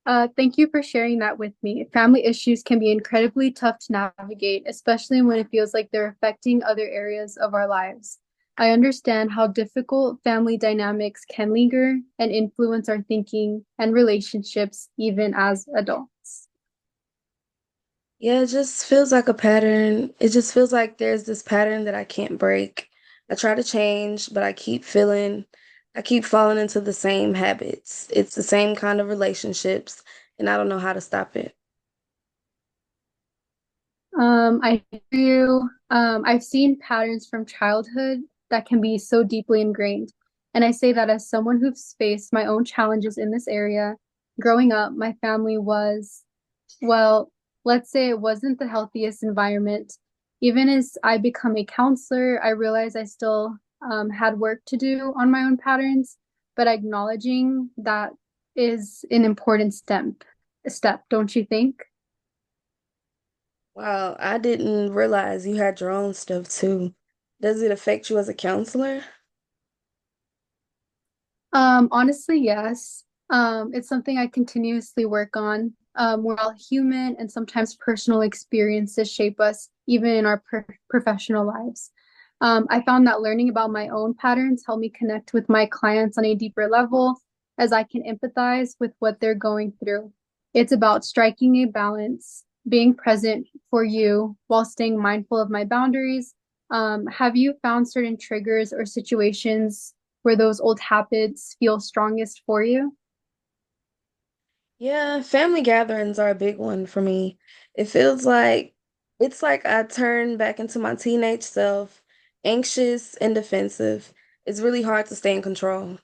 Thank you for sharing that with me. Family issues can be incredibly tough to navigate, especially when it feels like they're affecting other areas of our lives. I understand how difficult family dynamics can linger and influence our thinking and relationships even as adults. Yeah, it just feels like a pattern. It just feels like there's this pattern that I can't break. I try to change, but I keep falling into the same habits. It's the same kind of relationships, and I don't know how to stop it. I do. I've seen patterns from childhood that can be so deeply ingrained. And I say that as someone who's faced my own challenges in this area. Growing up, my family was, well, let's say it wasn't the healthiest environment. Even as I become a counselor, I realized I still had work to do on my own patterns, but acknowledging that is an important step, don't you think? Wow, I didn't realize you had your own stuff too. Does it affect you as a counselor? Honestly, yes. It's something I continuously work on. We're all human, and sometimes personal experiences shape us, even in our professional lives. I found that learning about my own patterns help me connect with my clients on a deeper level, as I can empathize with what they're going through. It's about striking a balance, being present for you while staying mindful of my boundaries. Have you found certain triggers or situations where those old habits feel strongest for you? Yeah, family gatherings are a big one for me. It feels like it's like I turn back into my teenage self, anxious and defensive. It's really hard to stay in control.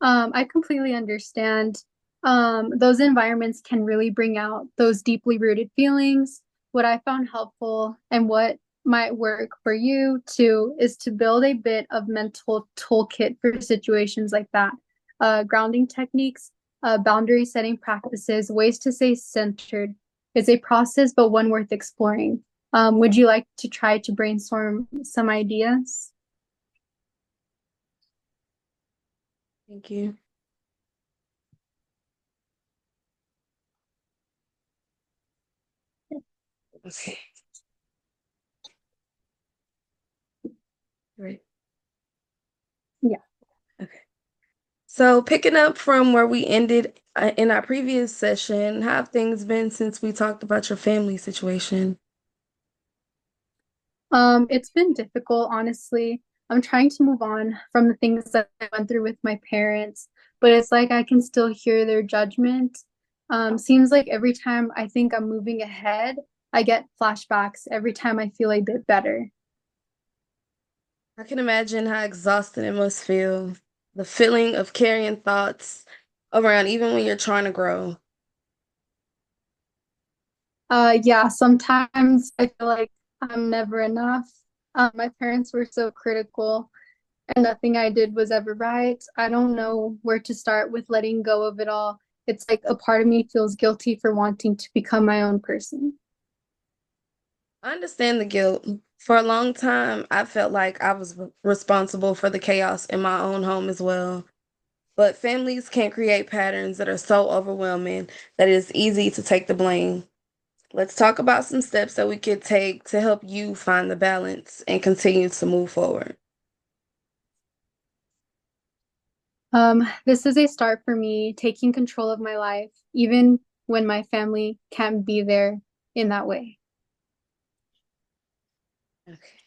I completely understand. Those environments can really bring out those deeply rooted feelings. What I found helpful and what might work for you too is to build a bit of mental toolkit for situations like that. Grounding techniques, boundary setting practices, ways to stay centered is a process, but one worth exploring. Would you like to try to brainstorm some ideas? Thank you. Okay, great. Yeah. Okay. So, picking up from where we ended in our previous session, how have things been since we talked about your family situation? It's been difficult, honestly. I'm trying to move on from the things that I went through with my parents, but it's like I can still hear their judgment. Seems like every time I think I'm moving ahead, I get flashbacks every time I feel a bit better. I can imagine how exhausting it must feel. The feeling of carrying thoughts around even when you're trying to grow. Yeah, sometimes I feel like I'm never enough. My parents were so critical, and nothing I did was ever right. I don't know where to start with letting go of it all. It's like a part of me feels guilty for wanting to become my own person. I understand the guilt. For a long time, I felt like I was responsible for the chaos in my own home as well. But families can create patterns that are so overwhelming that it is easy to take the blame. Let's talk about some steps that we could take to help you find the balance and continue to move forward. This is a start for me taking control of my life, even when my family can't be there in that way. Okay.